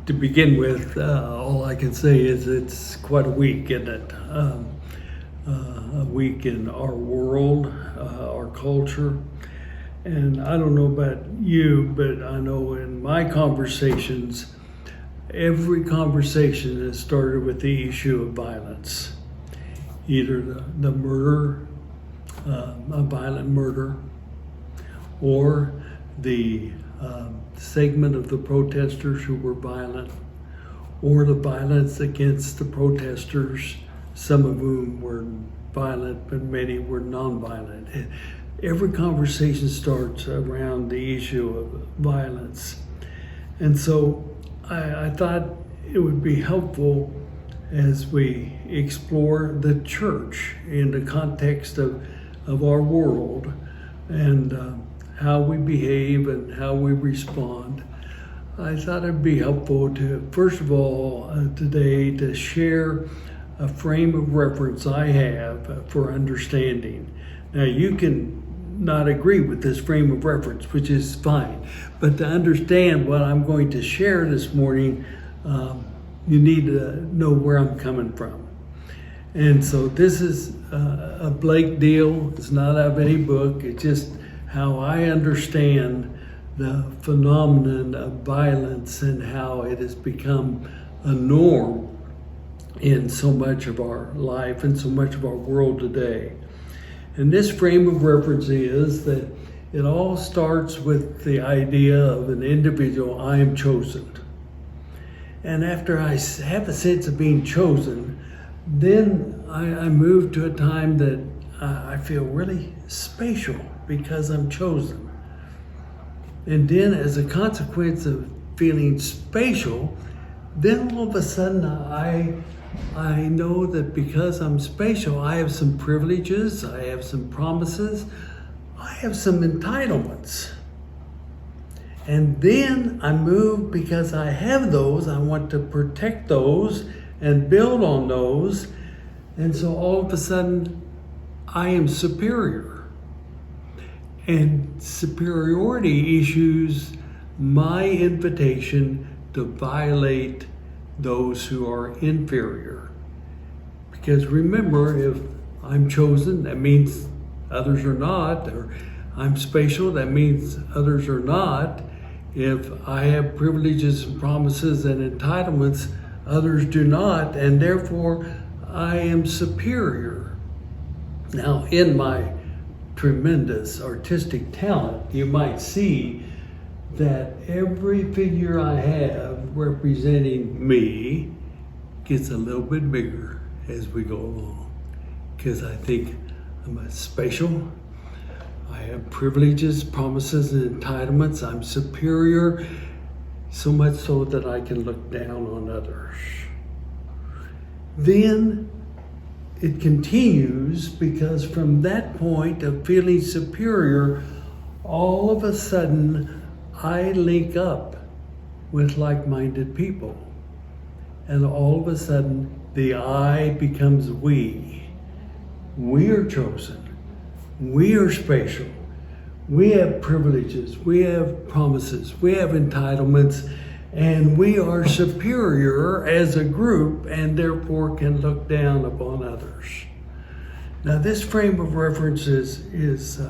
To begin with, all I can say is it's quite a week, isn't it? A week in our world, our culture. And I don't know about you, but I know in my conversations, every conversation has started with the issue of violence. Either the murder, a violent murder, or the segment of the protesters who were violent, or the violence against the protesters, some of whom were violent, but many were nonviolent. Every conversation starts around the issue of violence. And so I thought it would be helpful as we explore the church in the context of our world and how we behave and how we respond. I thought it'd be helpful to, first of all, today to share a frame of reference I have for understanding. Now, you can not agree with this frame of reference, which is fine, but to understand what I'm going to share this morning, you need to know where I'm coming from. And so this is a Blake deal. It's not out of any book. It's just how I understand the phenomenon of violence and how it has become a norm in so much of our life and so much of our world today. And this frame of reference is that it all starts with the idea of an individual, I am chosen. And after I have a sense of being chosen, then I move to a time that I feel really spatial because I'm chosen. And then as a consequence of feeling spatial, then all of a sudden I know that because I'm spatial, I have some privileges, I have some promises, I have some entitlements. And then I move because I have those, I want to protect those and build on those. And so all of a sudden, I am superior. And superiority issues my invitation to violate those who are inferior. Because remember, if I'm chosen, that means others are not, or I'm spatial, that means others are not. If I have privileges and promises and entitlements, others do not, and therefore I am superior. Now, in my tremendous artistic talent, you might see that every figure I have representing me gets a little bit bigger as we go along. Because I think I'm a spatial, I have privileges, promises, and entitlements. I'm superior, so much so that I can look down on others. Then it continues because from that point of feeling superior, all of a sudden I link up with like-minded people. And all of a sudden the I becomes we. We are chosen. We are spatial. We have privileges. We have promises. We have entitlements. And we are superior as a group and therefore can look down upon others. Now, this frame of reference is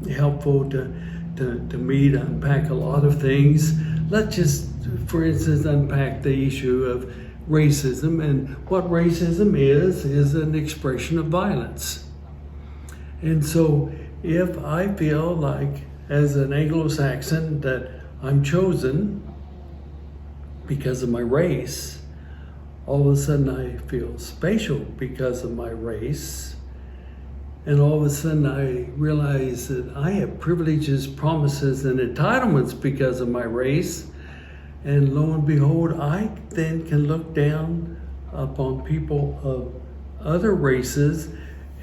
helpful to me to unpack a lot of things. Let's just, for instance, unpack the issue of racism. And what racism is an expression of violence. And so if I feel like, as an Anglo-Saxon, that I'm chosen because of my race, all of a sudden I feel spatial because of my race. And all of a sudden I realize that I have privileges, promises, and entitlements because of my race. And lo and behold, I then can look down upon people of other races,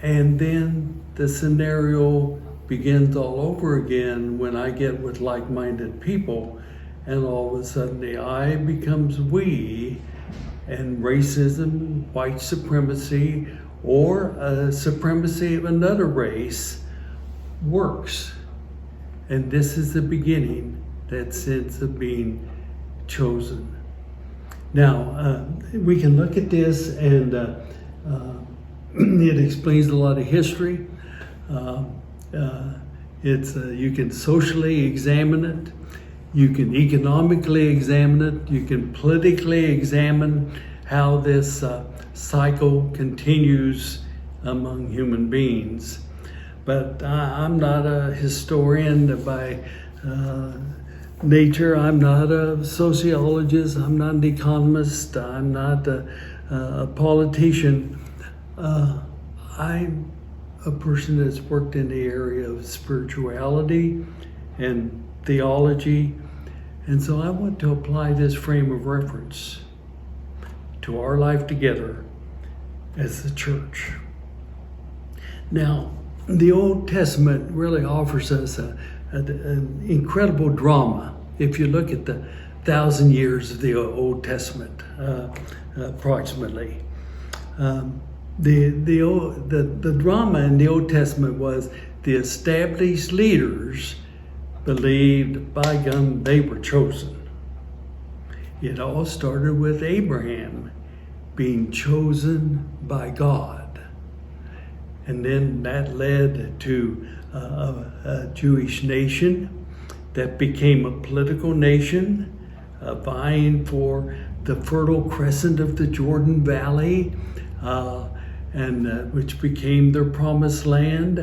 and then the scenario begins all over again when I get with like-minded people. And all of a sudden the I becomes we, and racism, white supremacy, or a supremacy of another race works. And this is the beginning, that sense of being chosen. Now, we can look at this and it explains a lot of history. You can socially examine it. You can economically examine it. You can politically examine how this cycle continues among human beings. But I'm not a historian by nature. I'm not a sociologist. I'm not an economist. I'm not a politician. I'm a person that's worked in the area of spirituality and theology. And so I want to apply this frame of reference to our life together as the church. Now, the Old Testament really offers us an incredible drama. If you look at the 1,000 years of the Old Testament, approximately. The drama in the Old Testament was the established leaders believed by God they were chosen. It all started with Abraham being chosen by God. And then that led to a Jewish nation that became a political nation, vying for the Fertile Crescent of the Jordan Valley, which became their promised land.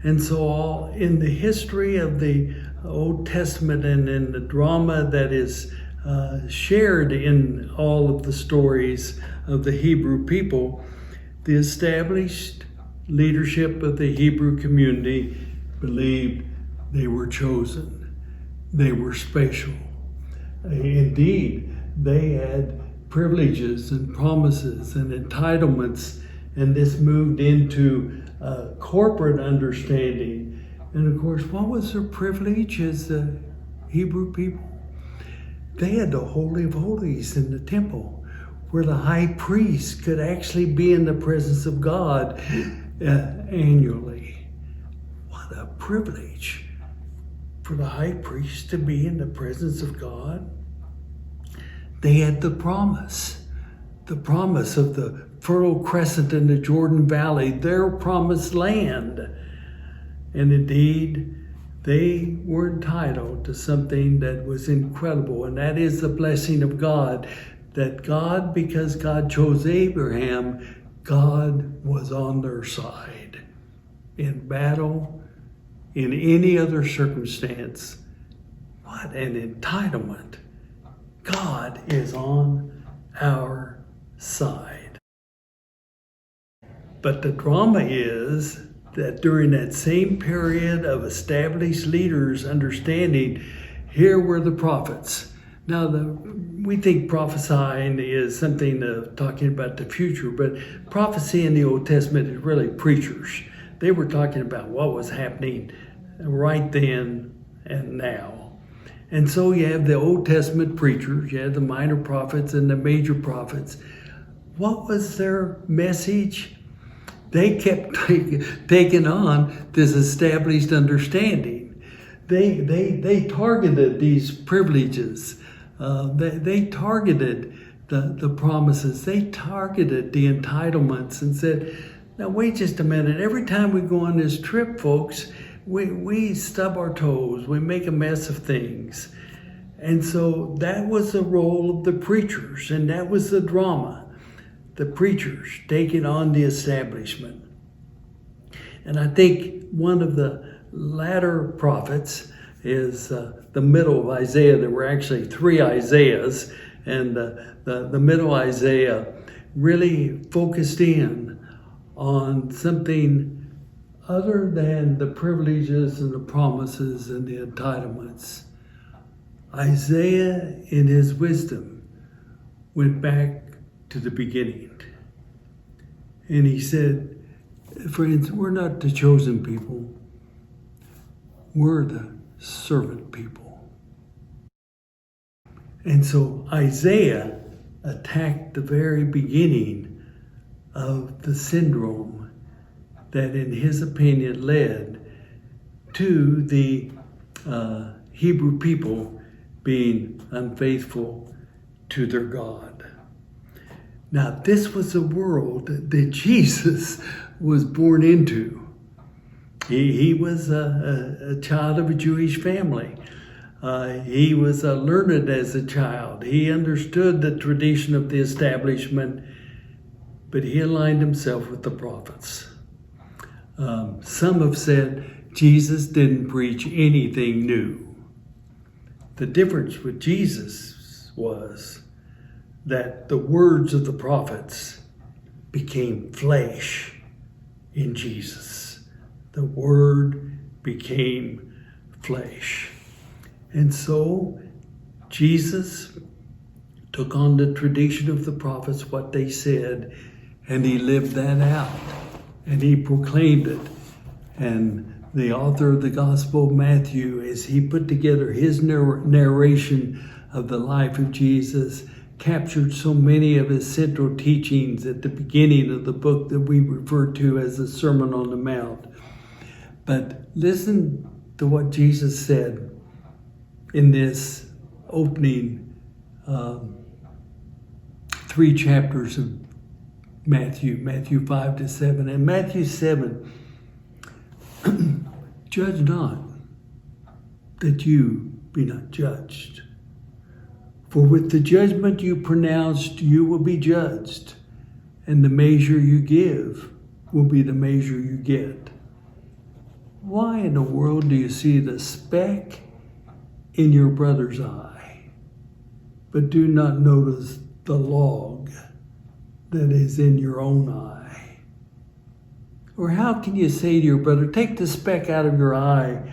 And so all in the history of the Old Testament and in the drama that is shared in all of the stories of the Hebrew people, the established leadership of the Hebrew community believed they were chosen. They were special. Indeed, they had privileges and promises and entitlements, and this moved into corporate understanding. And of course, what was their privilege as the Hebrew people? They had the Holy of Holies in the temple, where the high priest could actually be in the presence of God annually. What a privilege for the high priest to be in the presence of God. They had the promise of the Fertile Crescent in the Jordan Valley, their promised land. And indeed, they were entitled to something that was incredible, and that is the blessing of God. That God, because God chose Abraham, God was on their side. In battle, in any other circumstance, what an entitlement. God is on our side. But the drama is that during that same period of established leaders understanding, here were the prophets. Now, we think prophesying is something of talking about the future, but prophecy in the Old Testament is really preachers. They were talking about what was happening right then and now. And so you have the Old Testament preachers, you have the minor prophets and the major prophets. What was their message? They kept taking on this established understanding. They targeted these privileges. They targeted the promises. They targeted the entitlements and said, now wait just a minute. Every time we go on this trip, folks, we stub our toes. We make a mess of things. And so that was the role of the preachers, and that was the drama. The preachers taking on the establishment. And I think one of the latter prophets is the middle of Isaiah. There were actually 3 Isaiahs, and the middle Isaiah really focused in on something other than the privileges and the promises and the entitlements. Isaiah, in his wisdom, went back to the beginning. And he said, friends, we're not the chosen people. We're the servant people. And so Isaiah attacked the very beginning of the syndrome that, in his opinion, led to the Hebrew people being unfaithful to their God. Now, this was a world that Jesus was born into. He was a child of a Jewish family. He was learned as a child. He understood the tradition of the establishment, but he aligned himself with the prophets. Some have said Jesus didn't preach anything new. The difference with Jesus was that the words of the prophets became flesh in Jesus. The Word became flesh. And so Jesus took on the tradition of the prophets, what they said, and he lived that out. And he proclaimed it. And the author of the Gospel of Matthew, as he put together his narration of the life of Jesus, captured so many of his central teachings at the beginning of the book that we refer to as the Sermon on the Mount. But listen to what Jesus said in this opening 3 chapters of Matthew 5 to 7. And Matthew 7, judge not, that you be not judged. For with the judgment you pronounced, you will be judged, and the measure you give will be the measure you get. Why in the world do you see the speck in your brother's eye, but do not notice the log that is in your own eye? Or how can you say to your brother, take the speck out of your eye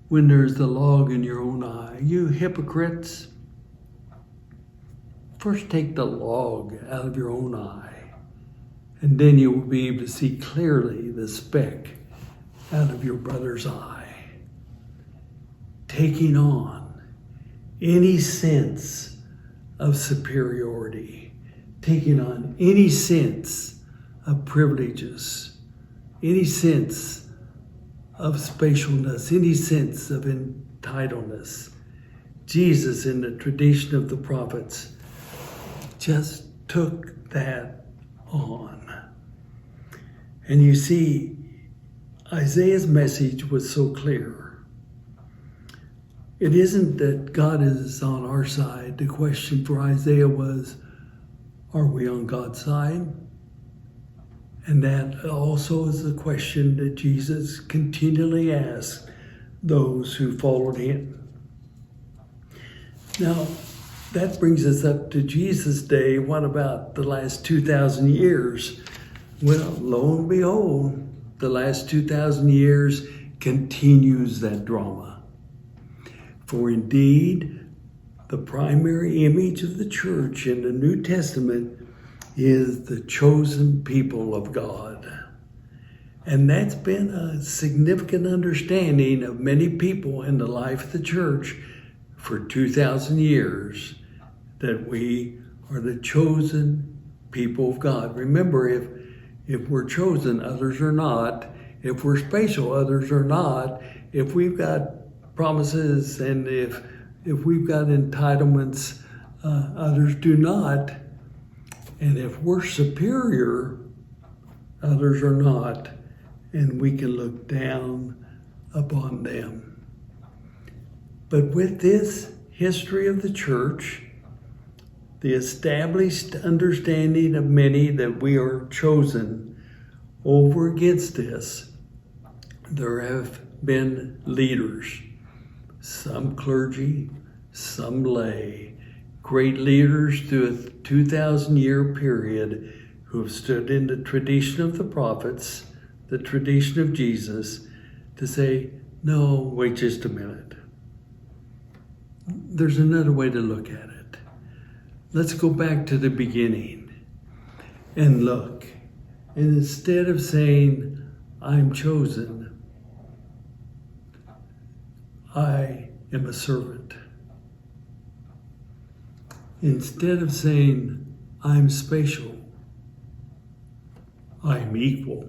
when there's the log in your own eye? You hypocrites! First take the log out of your own eye, and then you will be able to see clearly the speck out of your brother's eye. Taking on any sense of superiority, taking on any sense of privileges, any sense of spatialness, any sense of entitledness. Jesus, in the tradition of the prophets, just took that on. And you see, Isaiah's message was so clear. It isn't that God is on our side. The question for Isaiah was, are we on God's side? And that also is the question that Jesus continually asked those who followed him. Now, that brings us up to Jesus' day. What about the last 2,000 years? Well, lo and behold, the last 2,000 years continues that drama. For indeed, the primary image of the church in the New Testament is the chosen people of God. And that's been a significant understanding of many people in the life of the church for 2,000 years, that we are the chosen people of God. Remember, if we're chosen, others are not. If we're special, others are not. If we've got promises and if we've got entitlements, others do not. And if we're superior, others are not. And we can look down upon them. But with this history of the church, the established understanding of many that we are chosen, over against this, there have been leaders, some clergy, some lay, great leaders through a 2,000-year period who have stood in the tradition of the prophets, the tradition of Jesus, to say, no, wait just a minute. There's another way to look at it. Let's go back to the beginning and look. And instead of saying, I'm chosen, I am a servant. Instead of saying, I'm spatial, I'm equal.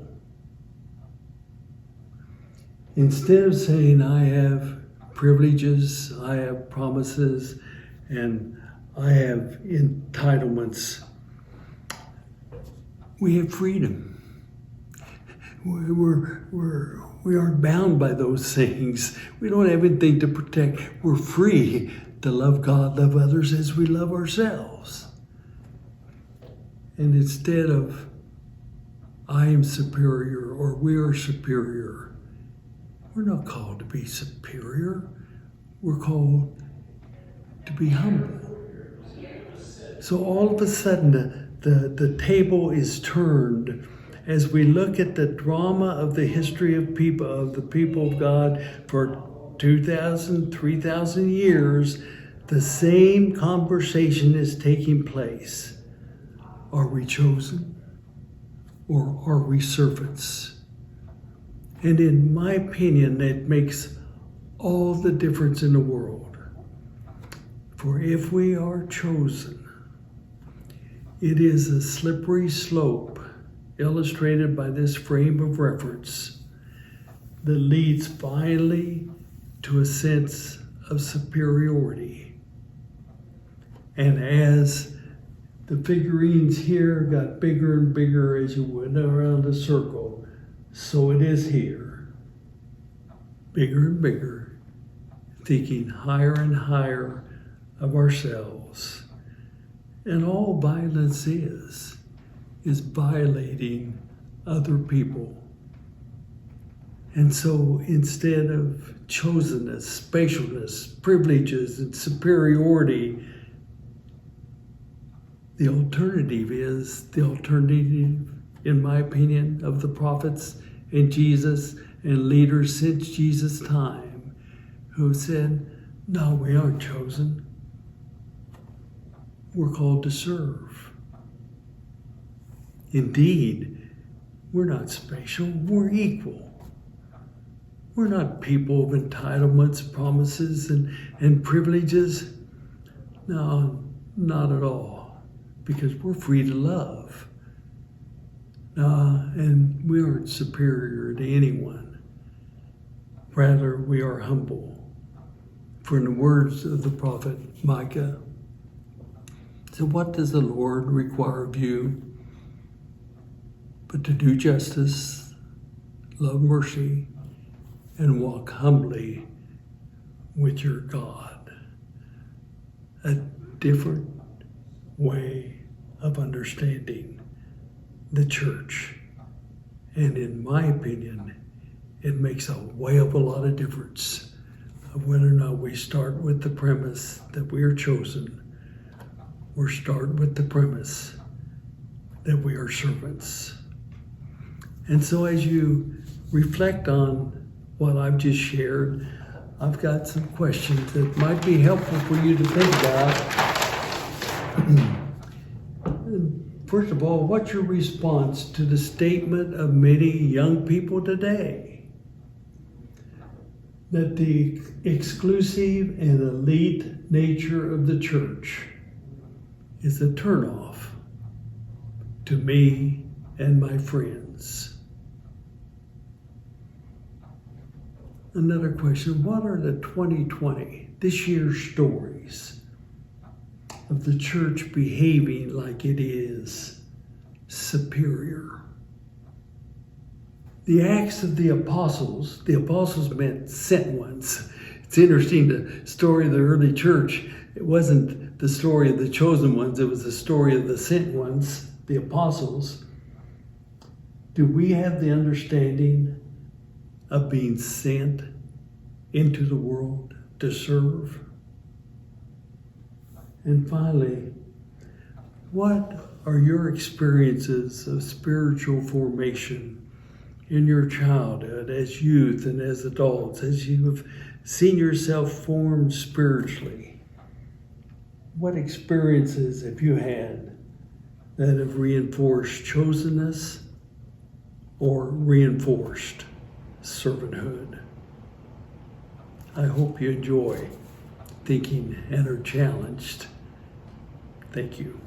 Instead of saying, I have privileges, I have promises, and I have entitlements. We have freedom. We aren't bound by those things. We don't have anything to protect. We're free to love God, love others as we love ourselves. And instead of I am superior or we are superior, we're not called to be superior. We're called to be humble. So all of a sudden the table is turned as we look at the drama of the history of the people of God for 2,000, 3,000 years. The same conversation is taking place. Are we chosen or are we servants? And in my opinion, that makes all the difference in the world. For if we are chosen, it is a slippery slope illustrated by this frame of reference that leads finally to a sense of superiority. And as the figurines here got bigger and bigger as you went around the circle, so it is here. Bigger and bigger, thinking higher and higher of ourselves. And all violence is violating other people. And so instead of chosenness, spatialness, privileges, and superiority, the alternative, in my opinion, of the prophets and Jesus and leaders since Jesus' time who said, no, we aren't chosen. We're called to serve. Indeed, we're not spatial, we're equal. We're not people of entitlements, promises, and privileges. No, not at all, because we're free to love. And we aren't superior to anyone. Rather, we are humble. For in the words of the prophet Micah, so what does the Lord require of you? But to do justice, love mercy, and walk humbly with your God. A different way of understanding the church. And in my opinion, it makes a way of a lot of difference of whether or not we start with the premise that we are chosen or start with the premise that we are servants. And so as you reflect on what I've just shared, I've got some questions that might be helpful for you to think about. First of all, what's your response to the statement of many young people today that the exclusive and elite nature of the church is a turnoff to me and my friends? Another question, what are the 2020, this year's stories of the church behaving like it is superior? The Acts of the Apostles meant sent ones. It's interesting, the story of the early church, it wasn't the story of the chosen ones, it was the story of the sent ones, the apostles. Do we have the understanding of being sent into the world to serve? And finally, what are your experiences of spiritual formation in your childhood, as youth and as adults, as you have seen yourself formed spiritually? What experiences have you had that have reinforced chosenness or reinforced servanthood? I hope you enjoy thinking and are challenged. Thank you.